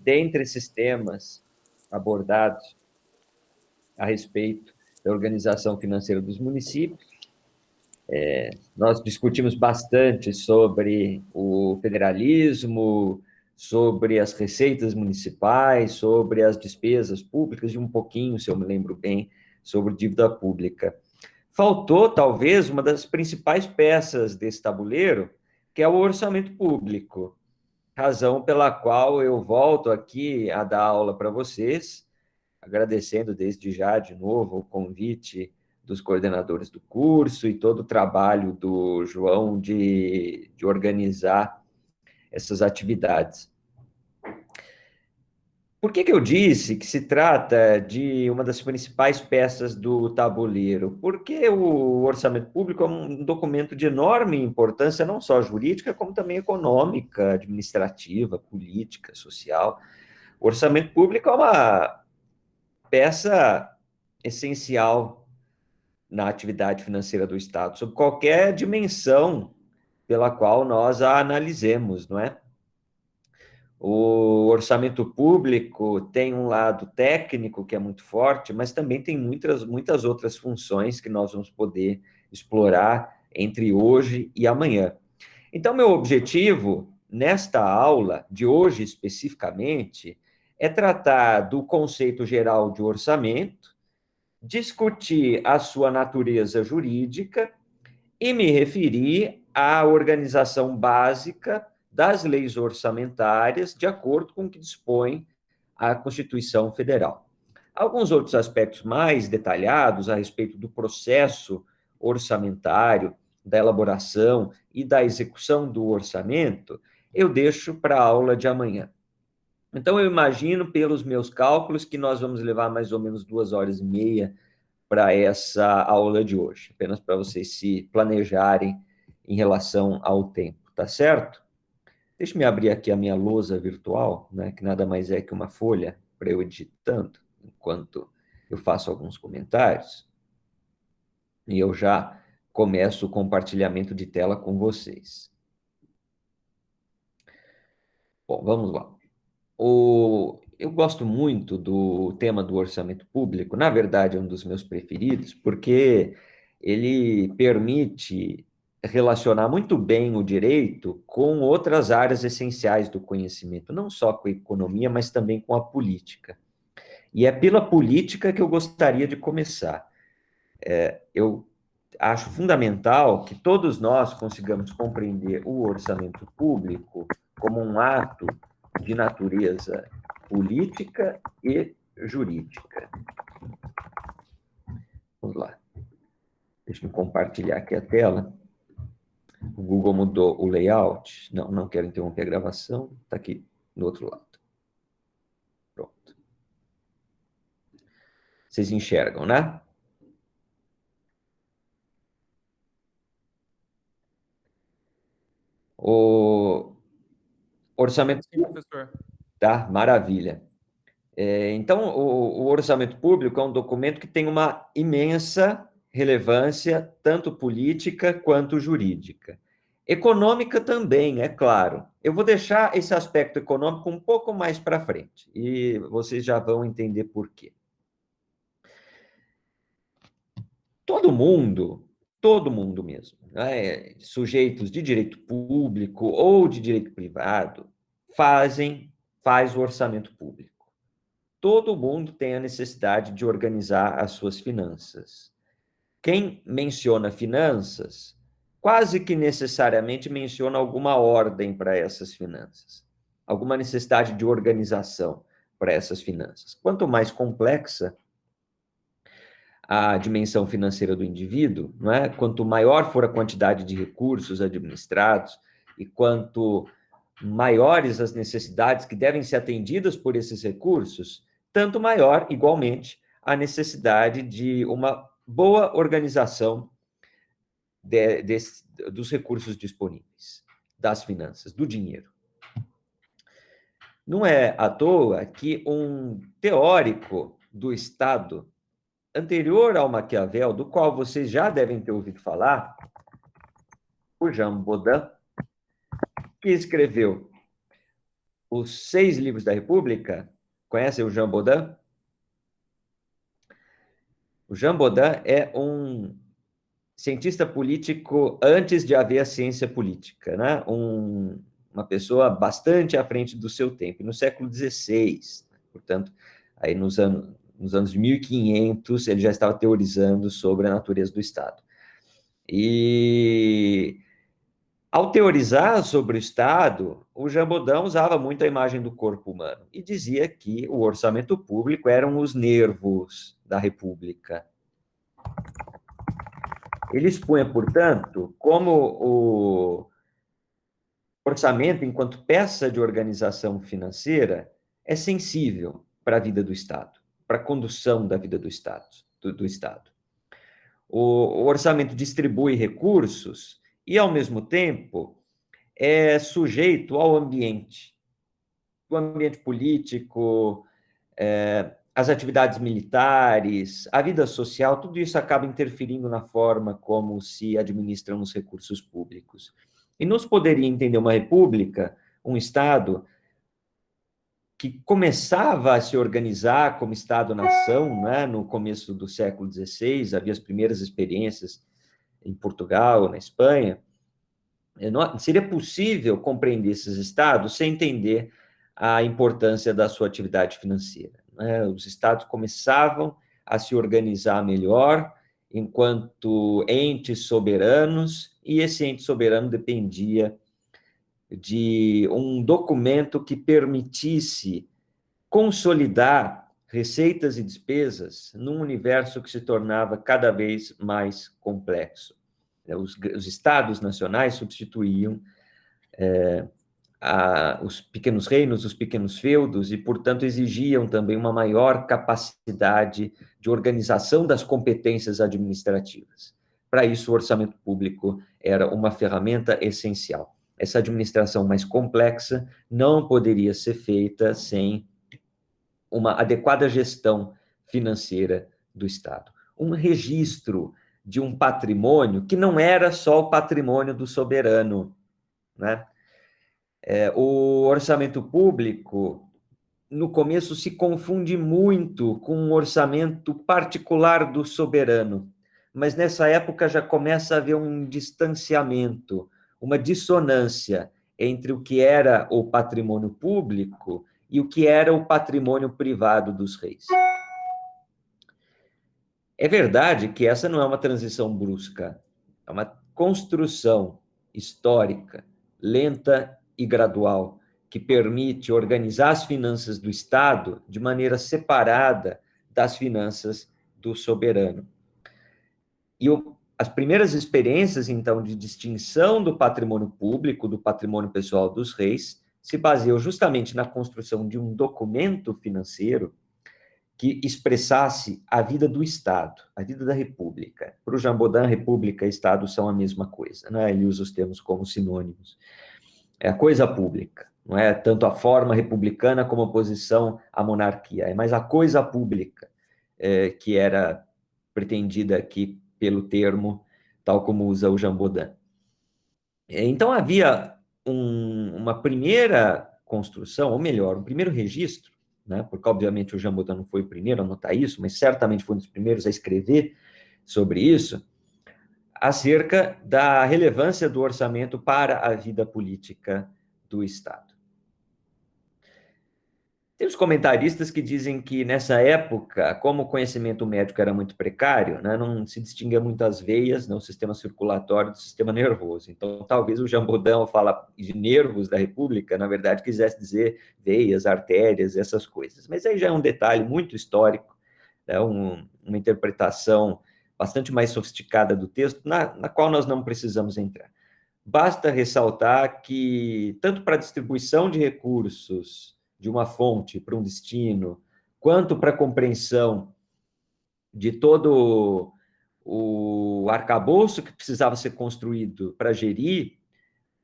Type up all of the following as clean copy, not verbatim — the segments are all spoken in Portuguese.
dentre esses temas abordados a respeito da organização financeira dos municípios, nós discutimos bastante sobre o federalismo, sobre as receitas municipais, sobre as despesas públicas e um pouquinho, se eu me lembro bem, sobre dívida pública. Faltou, talvez, uma das principais peças desse tabuleiro, que é o orçamento público, razão pela qual eu volto aqui a dar aula para vocês, agradecendo desde já, de novo, o convite dos coordenadores do curso e todo o trabalho do João de organizar essas atividades. Por que eu disse que se trata de uma das principais peças do tabuleiro? Porque o orçamento público é um documento de enorme importância, não só jurídica, como também econômica, administrativa, política, social. O orçamento público é uma peça essencial na atividade financeira do Estado, sob qualquer dimensão pela qual nós a analisemos, não é? O orçamento público tem um lado técnico que é muito forte, mas também tem muitas outras funções que nós vamos poder explorar entre hoje e amanhã. Então, meu objetivo nesta aula de hoje especificamente é tratar do conceito geral de orçamento, discutir a sua natureza jurídica e me referir à organização básica das leis orçamentárias, de acordo com o que dispõe a Constituição Federal. Alguns outros aspectos mais detalhados a respeito do processo orçamentário, da elaboração e da execução do orçamento, eu deixo para a aula de amanhã. Então, eu imagino, pelos meus cálculos, que nós vamos levar mais ou menos 2h30 para essa aula de hoje, apenas para vocês se planejarem em relação ao tempo, tá certo? Deixa-me abrir aqui a minha lousa virtual, né, que nada mais é que uma folha para eu ir digitando, enquanto eu faço alguns comentários. E eu já começo o compartilhamento de tela com vocês. Bom, vamos lá. Eu gosto muito do tema do orçamento público, na verdade é um dos meus preferidos, porque ele permite relacionar muito bem o direito com outras áreas essenciais do conhecimento, não só com a economia, mas também com a política. E é pela política que eu gostaria de começar. Eu acho fundamental que todos nós consigamos compreender o orçamento público como um ato de natureza política e jurídica. Vamos lá. Deixa eu compartilhar aqui a tela. O Google mudou o layout. Não quero interromper a gravação. Está aqui do outro lado. Pronto. Vocês enxergam, né? O orçamento... Sim, professor. Tá, maravilha. Então, o orçamento público é um documento que tem uma imensa relevância, tanto política quanto jurídica. Econômica também, é claro. Eu vou deixar esse aspecto econômico um pouco mais para frente, e vocês já vão entender por quê. Todo mundo mesmo, né, sujeitos de direito público ou de direito privado, faz o orçamento público. Todo mundo tem a necessidade de organizar as suas finanças. Quem menciona finanças, quase que necessariamente menciona alguma ordem para essas finanças, alguma necessidade de organização para essas finanças. Quanto mais complexa a dimensão financeira do indivíduo, não é? Quanto maior for a quantidade de recursos administrados e quanto maiores as necessidades que devem ser atendidas por esses recursos, tanto maior, igualmente, a necessidade de uma boa organização dos recursos disponíveis, das finanças, do dinheiro. Não é à toa que um teórico do Estado anterior ao Maquiavel, do qual vocês já devem ter ouvido falar, o Jean Bodin, que escreveu Os 6 livros da República, conhecem o Jean Bodin? O Jean Bodin é um cientista político antes de haver a ciência política, né? Uma pessoa bastante à frente do seu tempo, no século XVI, portanto, aí nos anos de 1500, ele já estava teorizando sobre a natureza do Estado. E ao teorizar sobre o Estado, o Jean Bodin usava muito a imagem do corpo humano e dizia que o orçamento público eram os nervos da República. Ele expunha, portanto, como o orçamento, enquanto peça de organização financeira, é sensível para a vida do Estado, para a condução da vida do Estado. Do Estado. O orçamento distribui recursos e, ao mesmo tempo, é sujeito ao ambiente, o ambiente político, as atividades militares, a vida social, tudo isso acaba interferindo na forma como se administram os recursos públicos. E não se poderia entender uma república, um Estado, que começava a se organizar como Estado-nação, né, no começo do século XVI, havia as primeiras experiências em Portugal, na Espanha. Não seria possível compreender esses Estados sem entender a importância da sua atividade financeira, né? Os Estados começavam a se organizar melhor enquanto entes soberanos, e esse ente soberano dependia de um documento que permitisse consolidar receitas e despesas num universo que se tornava cada vez mais complexo. Os estados nacionais substituíam os pequenos reinos, os pequenos feudos, e, portanto, exigiam também uma maior capacidade de organização das competências administrativas. Para isso, o orçamento público era uma ferramenta essencial. Essa administração mais complexa não poderia ser feita sem uma adequada gestão financeira do Estado. Um registro de um patrimônio que não era só o patrimônio do soberano, né? O orçamento público, no começo, se confunde muito com um orçamento particular do soberano, mas nessa época já começa a haver um distanciamento, uma dissonância entre o que era o patrimônio público e o que era o patrimônio privado dos reis. É verdade que essa não é uma transição brusca, é uma construção histórica, lenta e gradual, que permite organizar as finanças do Estado de maneira separada das finanças do soberano. E as primeiras experiências, então, de distinção do patrimônio público, do patrimônio pessoal dos reis, se baseiam justamente na construção de um documento financeiro que expressasse a vida do Estado, a vida da República. Para o Jean Bodin, República e Estado são a mesma coisa, né? Ele usa os termos como sinônimos. É a coisa pública, não é tanto a forma republicana como a oposição à monarquia, é mais a coisa pública que era pretendida aqui pelo termo, tal como usa o Jean Bodin. Então, havia uma primeira construção, ou melhor, um primeiro registro, né, porque, obviamente, o Jean Bodin não foi o primeiro a notar isso, mas certamente foi um dos primeiros a escrever sobre isso, acerca da relevância do orçamento para a vida política do Estado. Tem os comentaristas que dizem que, nessa época, como o conhecimento médico era muito precário, né, não se distinguia muito as veias, né, o sistema circulatório do sistema nervoso. Então, talvez o Jean Bodin, ao falar de nervos da República, na verdade, quisesse dizer veias, artérias, essas coisas. Mas aí já é um detalhe muito histórico, né, uma interpretação bastante mais sofisticada do texto, na qual nós não precisamos entrar. Basta ressaltar que, tanto para a distribuição de recursos de uma fonte para um destino, quanto para a compreensão de todo o arcabouço que precisava ser construído para gerir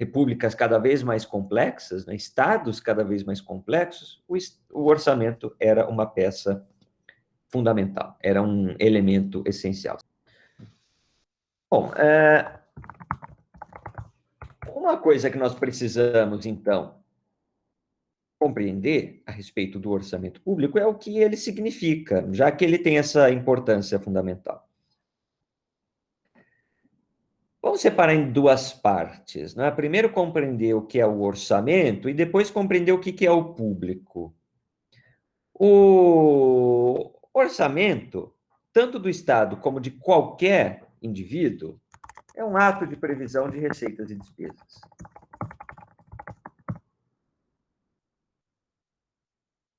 repúblicas cada vez mais complexas, né, estados cada vez mais complexos, o orçamento era uma peça fundamental, era um elemento essencial. Bom, uma coisa que nós precisamos, então, compreender a respeito do orçamento público é o que ele significa, já que ele tem essa importância fundamental. Vamos separar em duas partes, né? Primeiro compreender o que é o orçamento e depois compreender o que é o público. O orçamento, tanto do Estado como de qualquer indivíduo, é um ato de previsão de receitas e despesas.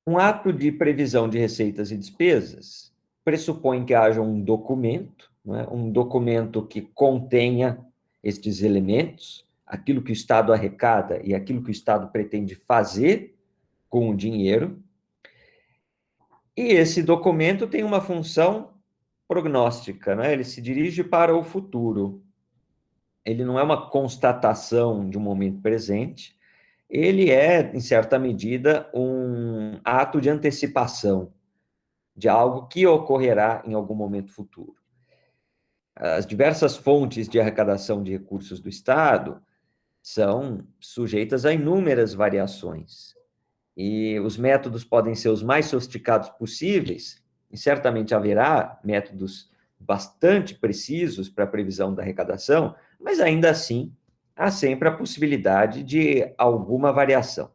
Um ato de previsão de receitas e despesas pressupõe que haja um documento, né, um documento que contenha estes elementos, aquilo que o Estado arrecada e aquilo que o Estado pretende fazer com o dinheiro. E esse documento tem uma função prognóstica, né? Ele se dirige para o futuro. Ele não é uma constatação de um momento presente, ele é, em certa medida, um ato de antecipação de algo que ocorrerá em algum momento futuro. As diversas fontes de arrecadação de recursos do Estado são sujeitas a inúmeras variações. E os métodos podem ser os mais sofisticados possíveis, e certamente haverá métodos bastante precisos para a previsão da arrecadação, mas ainda assim há sempre a possibilidade de alguma variação.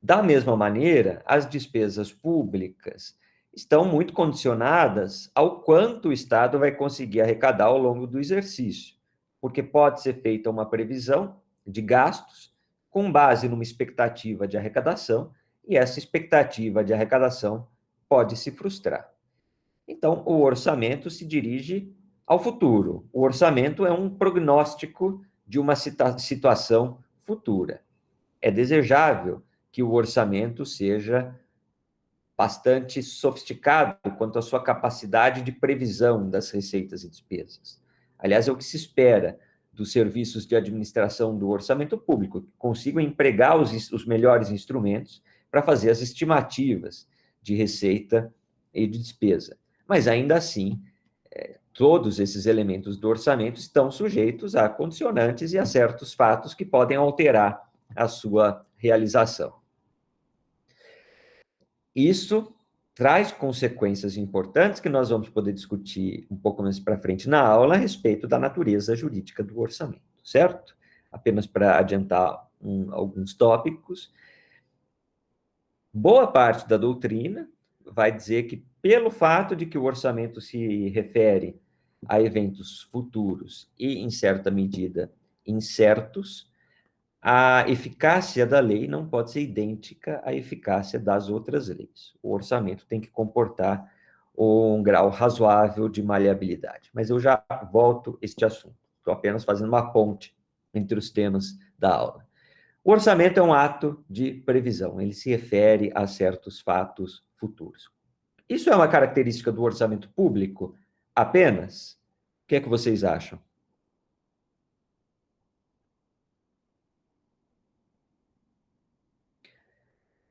Da mesma maneira, as despesas públicas estão muito condicionadas ao quanto o Estado vai conseguir arrecadar ao longo do exercício, porque pode ser feita uma previsão de gastos com base numa expectativa de arrecadação, e essa expectativa de arrecadação pode se frustrar. Então, o orçamento se dirige ao futuro. O orçamento é um prognóstico de uma situação futura. É desejável que o orçamento seja bastante sofisticado quanto à sua capacidade de previsão das receitas e despesas. Aliás, é o que se espera dos serviços de administração do orçamento público, que consigam empregar os melhores instrumentos para fazer as estimativas de receita e de despesa. Mas, ainda assim, todos esses elementos do orçamento estão sujeitos a condicionantes e a certos fatos que podem alterar a sua realização. Isso traz consequências importantes que nós vamos poder discutir um pouco mais para frente na aula a respeito da natureza jurídica do orçamento, certo? Apenas para adiantar alguns tópicos. Boa parte da doutrina vai dizer que, pelo fato de que o orçamento se refere a eventos futuros e, em certa medida, incertos, a eficácia da lei não pode ser idêntica à eficácia das outras leis. O orçamento tem que comportar um grau razoável de maleabilidade. Mas eu já volto a este assunto. Estou apenas fazendo uma ponte entre os temas da aula. O orçamento é um ato de previsão. Ele se refere a certos fatos futuros. Isso é uma característica do orçamento público apenas? O que é que vocês acham?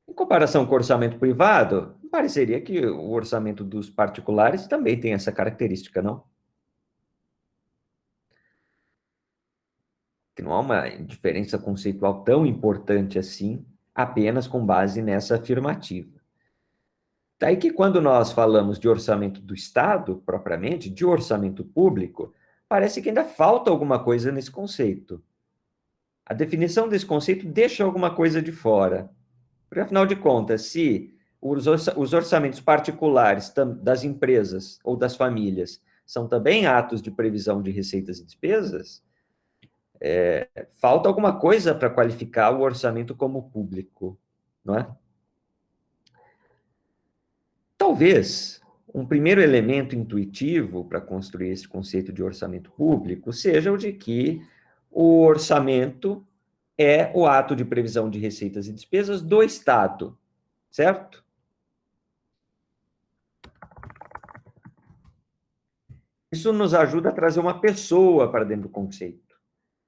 Em comparação com o orçamento privado, pareceria que o orçamento dos particulares também tem essa característica, não? Que não há uma diferença conceitual tão importante assim, apenas com base nessa afirmativa. Daí que quando nós falamos de orçamento do Estado, propriamente, de orçamento público, parece que ainda falta alguma coisa nesse conceito. A definição desse conceito deixa alguma coisa de fora. Porque, afinal de contas, se os orçamentos particulares das empresas ou das famílias são também atos de previsão de receitas e despesas, falta alguma coisa para qualificar o orçamento como público, não é? Talvez um primeiro elemento intuitivo para construir esse conceito de orçamento público seja o de que o orçamento é o ato de previsão de receitas e despesas do Estado, certo? Isso nos ajuda a trazer uma pessoa para dentro do conceito,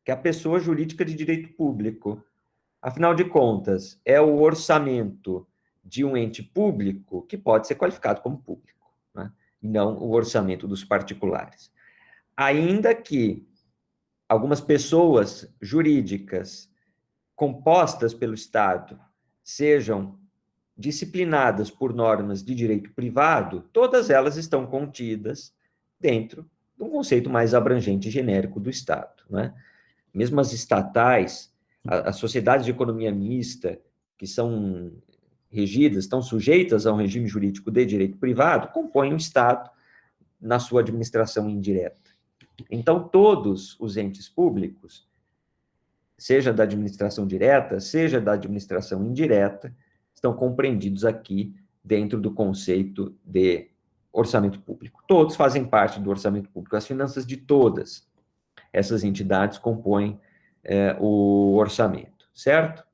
que é a pessoa jurídica de direito público. Afinal de contas, é o orçamento de um ente público que pode ser qualificado como público, né? E não o orçamento dos particulares. Ainda que algumas pessoas jurídicas compostas pelo Estado sejam disciplinadas por normas de direito privado, todas elas estão contidas dentro de um conceito mais abrangente e genérico do Estado, né? Mesmo as estatais, as sociedades de economia mista, que são regidas, estão sujeitas a um regime jurídico de direito privado, compõem o Estado na sua administração indireta. Então, todos os entes públicos, seja da administração direta, seja da administração indireta, estão compreendidos aqui dentro do conceito de orçamento público. Todos fazem parte do orçamento público. As finanças de todas essas entidades compõem o orçamento, certo?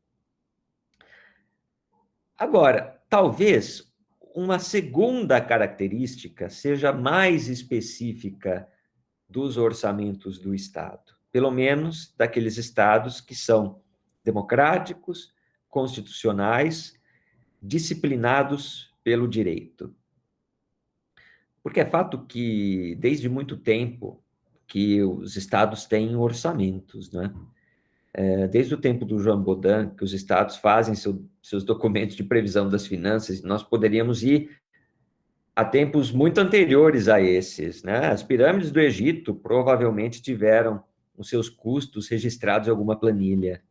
Agora, talvez uma segunda característica seja mais específica dos orçamentos do Estado, pelo menos daqueles estados que são democráticos, constitucionais, disciplinados pelo direito. Porque é fato que, desde muito tempo, que os estados têm orçamentos, né? Desde o tempo do João Baudin, que os estados fazem seus documentos de previsão das finanças, nós poderíamos ir a tempos muito anteriores a esses, né? As pirâmides do Egito provavelmente tiveram os seus custos registrados em alguma planilha.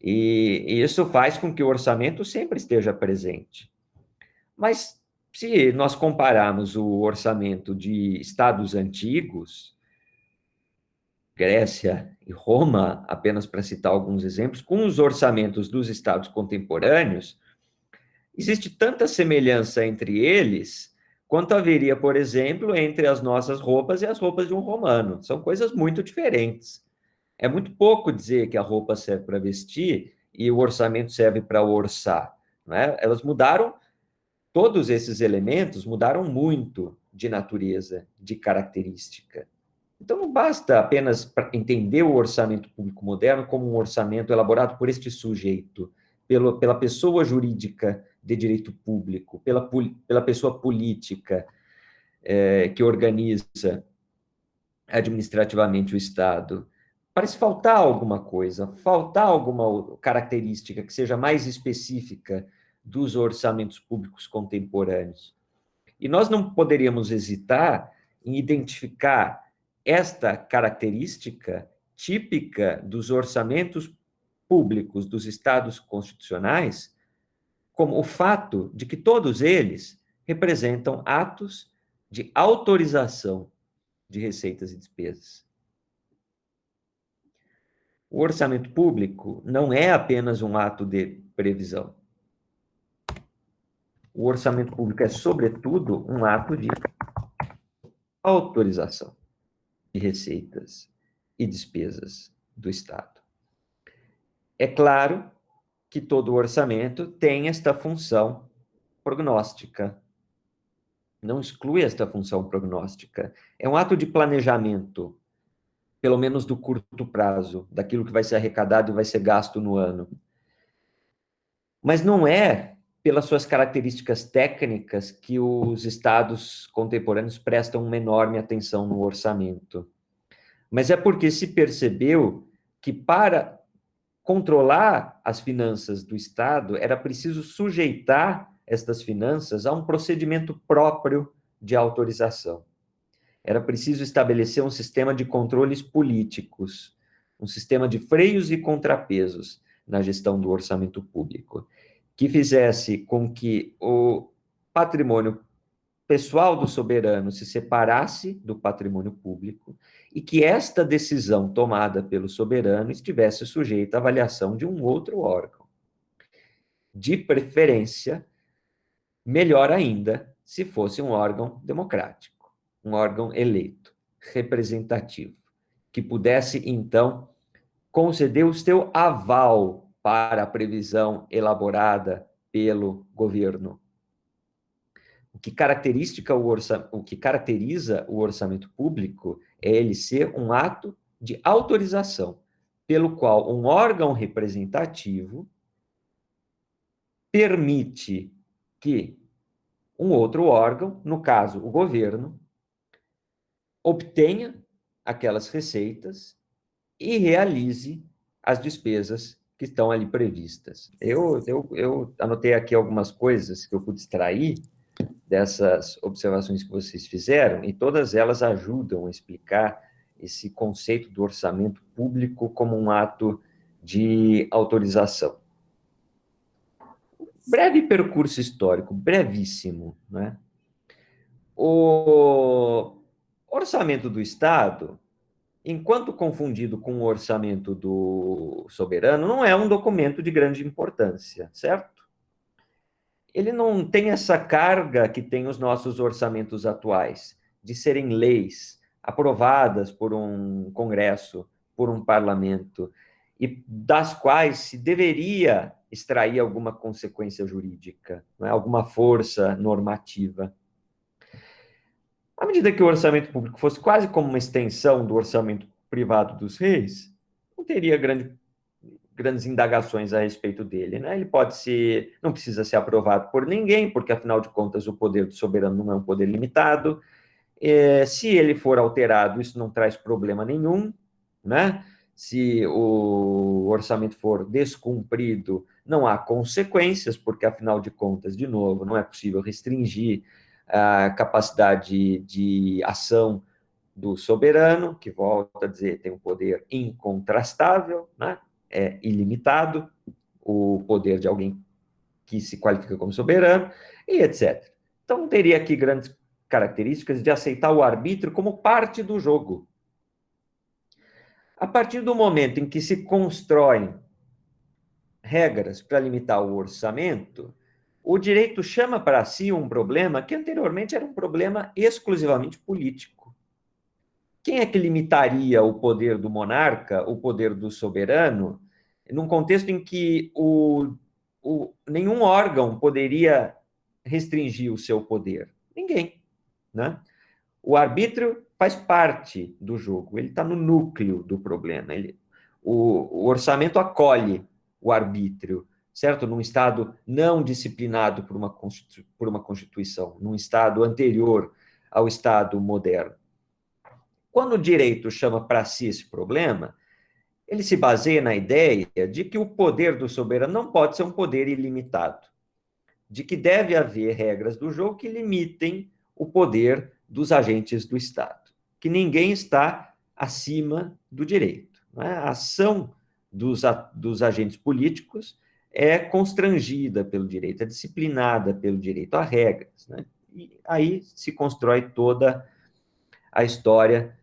E isso faz com que o orçamento sempre esteja presente. Mas se nós compararmos o orçamento de estados antigos, Grécia e Roma, apenas para citar alguns exemplos, com os orçamentos dos estados contemporâneos, existe tanta semelhança entre eles quanto haveria, por exemplo, entre as nossas roupas e as roupas de um romano. São coisas muito diferentes. É muito pouco dizer que a roupa serve para vestir e o orçamento serve para orçar, né? Elas mudaram, todos esses elementos mudaram muito de natureza, de característica. Então, não basta apenas entender o orçamento público moderno como um orçamento elaborado por este sujeito, pela pessoa jurídica de direito público, pela pessoa política que organiza administrativamente o Estado. Parece faltar alguma coisa, faltar alguma característica que seja mais específica dos orçamentos públicos contemporâneos. E nós não poderíamos hesitar em identificar esta característica típica dos orçamentos públicos dos estados constitucionais como o fato de que todos eles representam atos de autorização de receitas e despesas. O orçamento público não é apenas um ato de previsão. O orçamento público é, sobretudo, um ato de autorização de receitas e despesas do Estado. É claro que todo orçamento tem esta função prognóstica. Não exclui esta função prognóstica. É um ato de planejamento, pelo menos do curto prazo, daquilo que vai ser arrecadado e vai ser gasto no ano. Mas não é pelas suas características técnicas que os estados contemporâneos prestam uma enorme atenção no orçamento. Mas é porque se percebeu que para controlar as finanças do Estado era preciso sujeitar estas finanças a um procedimento próprio de autorização. Era preciso estabelecer um sistema de controles políticos, um sistema de freios e contrapesos na gestão do orçamento público, que fizesse com que o patrimônio pessoal do soberano se separasse do patrimônio público e que esta decisão tomada pelo soberano estivesse sujeita à avaliação de um outro órgão. De preferência, melhor ainda, se fosse um órgão democrático, um órgão eleito, representativo, que pudesse, então, conceder o seu aval para a previsão elaborada pelo governo. O que caracteriza o orçamento público é ele ser um ato de autorização, pelo qual um órgão representativo permite que um outro órgão, no caso o governo, obtenha aquelas receitas e realize as despesas que estão ali previstas. Eu anotei aqui algumas coisas que eu pude extrair dessas observações que vocês fizeram, e todas elas ajudam a explicar esse conceito do orçamento público como um ato de autorização. Breve percurso histórico, brevíssimo, né? O orçamento do Estado, enquanto confundido com o orçamento do soberano, não é um documento de grande importância, certo? Ele não tem essa carga que tem os nossos orçamentos atuais, de serem leis aprovadas por um Congresso, por um parlamento, e das quais se deveria extrair alguma consequência jurídica, não é? Alguma força normativa. À medida que o orçamento público fosse quase como uma extensão do orçamento privado dos reis, não teria grandes indagações a respeito dele, né? Ele pode ser, não precisa ser aprovado por ninguém, porque afinal de contas o poder do soberano não é um poder limitado. Se ele for alterado, isso não traz problema nenhum, né? Se o orçamento for descumprido, não há consequências, porque afinal de contas, de novo, não é possível restringir a capacidade de ação do soberano, que, volta a dizer, tem um poder incontrastável, né? É ilimitado, o poder de alguém que se qualifica como soberano, e etc. Então, não teria aqui grandes características de aceitar o arbítrio como parte do jogo. A partir do momento em que se constroem regras para limitar o orçamento, o direito chama para si um problema que anteriormente era um problema exclusivamente político. Quem é que limitaria o poder do monarca, o poder do soberano, num contexto em que nenhum órgão poderia restringir o seu poder? Ninguém, né? O arbítrio faz parte do jogo, ele está no núcleo do problema. O orçamento acolhe o arbítrio, certo? Num Estado não disciplinado por uma Constituição, num Estado anterior ao Estado moderno. Quando o direito chama para si esse problema, ele se baseia na ideia de que o poder do soberano não pode ser um poder ilimitado, de que deve haver regras do jogo que limitem o poder dos agentes do Estado, que ninguém está acima do direito. Não é? A ação dos agentes políticos é constrangida pelo direito, é disciplinada pelo direito, há regras. Né? E aí se constrói toda a história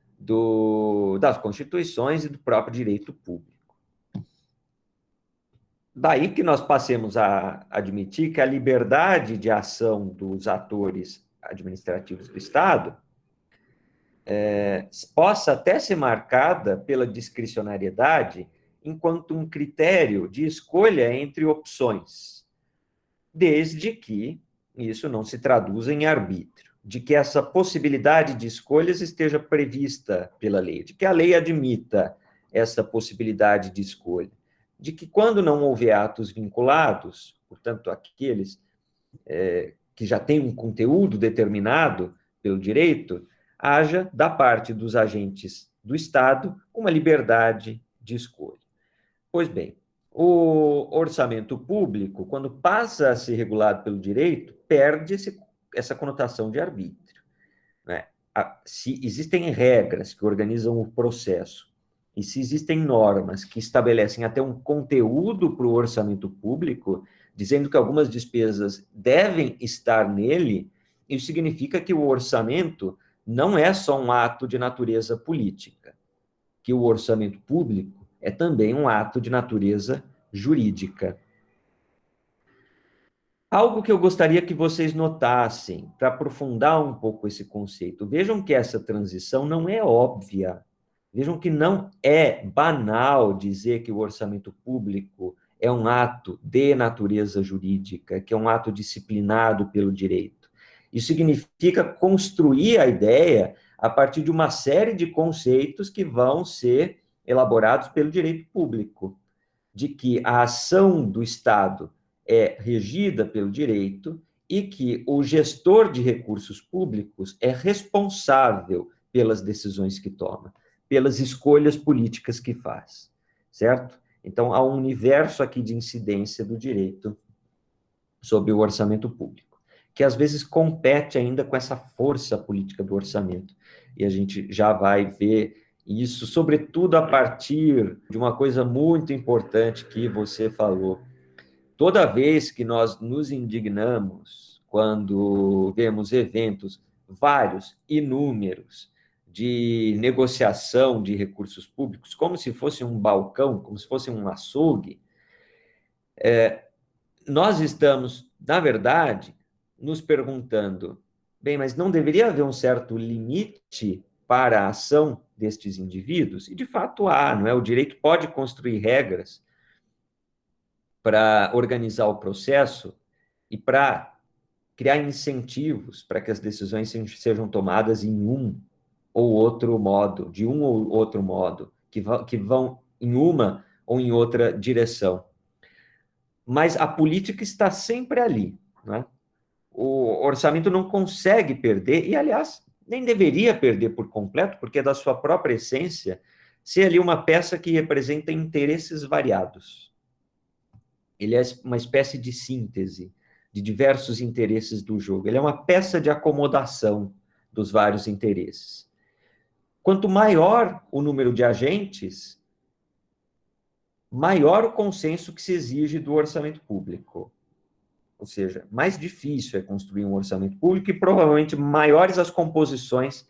das constituições e do próprio direito público. Daí que nós passemos a admitir que a liberdade de ação dos atores administrativos do Estado possa até ser marcada pela discricionariedade enquanto um critério de escolha entre opções, desde que isso não se traduza em arbítrio, de que essa possibilidade de escolhas esteja prevista pela lei, de que a lei admita essa possibilidade de escolha, de que quando não houver atos vinculados, portanto, aqueles que já têm um conteúdo determinado pelo direito, haja, da parte dos agentes do Estado, uma liberdade de escolha. Pois bem, o orçamento público, quando passa a ser regulado pelo direito, perde essa conotação de arbítrio. Né? Se existem regras que organizam o processo, e se existem normas que estabelecem até um conteúdo para o orçamento público, dizendo que algumas despesas devem estar nele, isso significa que o orçamento não é só um ato de natureza política, que o orçamento público é também um ato de natureza jurídica. Algo que eu gostaria que vocês notassem, para aprofundar um pouco esse conceito. Vejam que essa transição não é óbvia. Vejam que não é banal dizer que o orçamento público é um ato de natureza jurídica, que é um ato disciplinado pelo direito. Isso significa construir a ideia a partir de uma série de conceitos que vão ser elaborados pelo direito público, de que a ação do Estado é regida pelo direito e que o gestor de recursos públicos é responsável pelas decisões que toma, pelas escolhas políticas que faz, certo? Então, há um universo aqui de incidência do direito sobre o orçamento público, que às vezes compete ainda com essa força política do orçamento. E a gente já vai ver isso, sobretudo a partir de uma coisa muito importante que você falou. Toda vez que nós nos indignamos quando vemos eventos vários, inúmeros, de negociação de recursos públicos, como se fosse um balcão, como se fosse um açougue, nós estamos, na verdade, nos perguntando, bem, mas não deveria haver um certo limite para a ação destes indivíduos? E, de fato, há, não é? O direito pode construir regras para organizar o processo e para criar incentivos para que as decisões sejam tomadas em um ou outro modo, de um ou outro modo, que vão em uma ou em outra direção. Mas a política está sempre ali, né? O orçamento não consegue perder, e, aliás, nem deveria perder por completo, porque é da sua própria essência ser ali uma peça que representa interesses variados. Ele é uma espécie de síntese de diversos interesses do jogo. Ele é uma peça de acomodação dos vários interesses. Quanto maior o número de agentes, maior o consenso que se exige do orçamento público. Ou seja, mais difícil é construir um orçamento público e provavelmente maiores as composições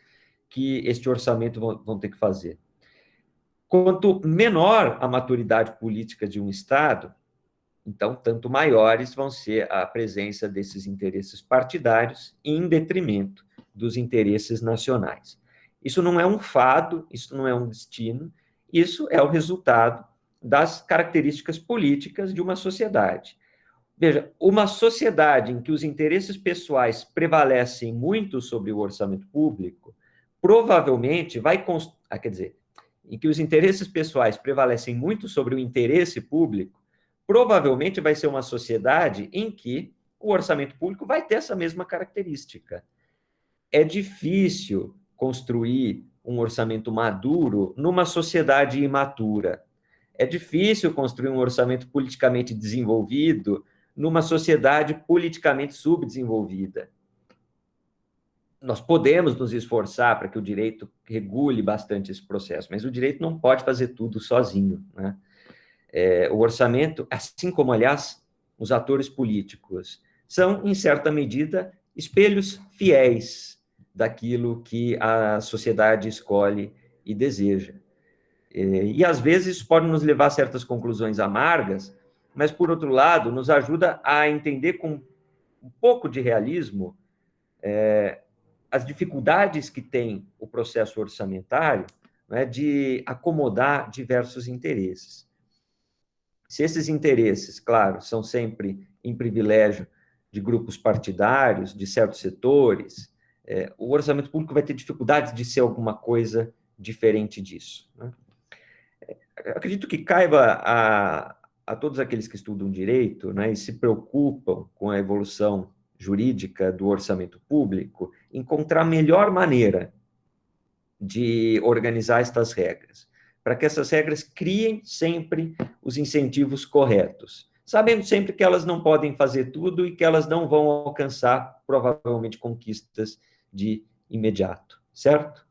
que este orçamento vão ter que fazer. Quanto menor a maturidade política de um Estado, então, tanto maiores vão ser a presença desses interesses partidários em detrimento dos interesses nacionais. Isso não é um fado, isso não é um destino, isso é o resultado das características políticas de uma sociedade. Veja, uma sociedade em que os interesses pessoais prevalecem muito sobre o orçamento público, provavelmente vai... quer dizer, em que os interesses pessoais prevalecem muito sobre o interesse público, provavelmente vai ser uma sociedade em que o orçamento público vai ter essa mesma característica. É difícil construir um orçamento maduro numa sociedade imatura. É difícil construir um orçamento politicamente desenvolvido numa sociedade politicamente subdesenvolvida. Nós podemos nos esforçar para que o direito regule bastante esse processo, mas o direito não pode fazer tudo sozinho, né? O orçamento, assim como, aliás, os atores políticos, são, em certa medida, espelhos fiéis daquilo que a sociedade escolhe e deseja. E, às vezes, isso pode nos levar a certas conclusões amargas, mas, por outro lado, nos ajuda a entender com um pouco de realismo as dificuldades que tem o processo orçamentário, né, de acomodar diversos interesses. Se esses interesses, claro, são sempre em privilégio de grupos partidários, de certos setores, o orçamento público vai ter dificuldade de ser alguma coisa diferente disso, né? Acredito que caiba a todos aqueles que estudam direito, né, e se preocupam com a evolução jurídica do orçamento público, encontrar a melhor maneira de organizar estas regras, para que essas regras criem sempre os incentivos corretos, sabendo sempre que elas não podem fazer tudo e que elas não vão alcançar, provavelmente, conquistas de imediato, certo?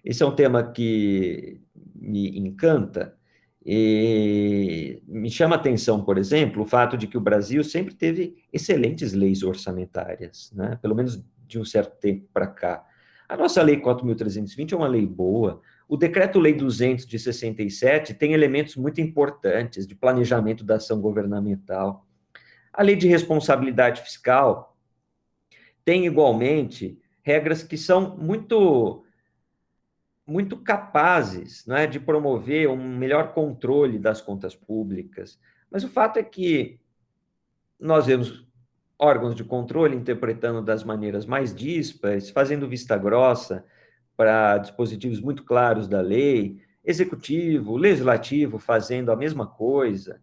Esse é um tema que me encanta e me chama a atenção, por exemplo, o fato de que o Brasil sempre teve excelentes leis orçamentárias, né? Pelo menos de um certo tempo para cá. A nossa Lei 4.320 é uma lei boa. O Decreto-Lei 200 de 67 tem elementos muito importantes de planejamento da ação governamental. A Lei de Responsabilidade Fiscal tem, igualmente, regras que são muito capazes, não é, de promover um melhor controle das contas públicas. Mas o fato é que nós vemos órgãos de controle interpretando das maneiras mais díspares, fazendo vista grossa para dispositivos muito claros da lei, executivo, legislativo fazendo a mesma coisa.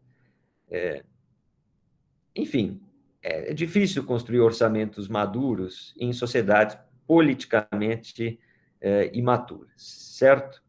Enfim, é difícil construir orçamentos maduros em sociedades politicamente imaturas, certo?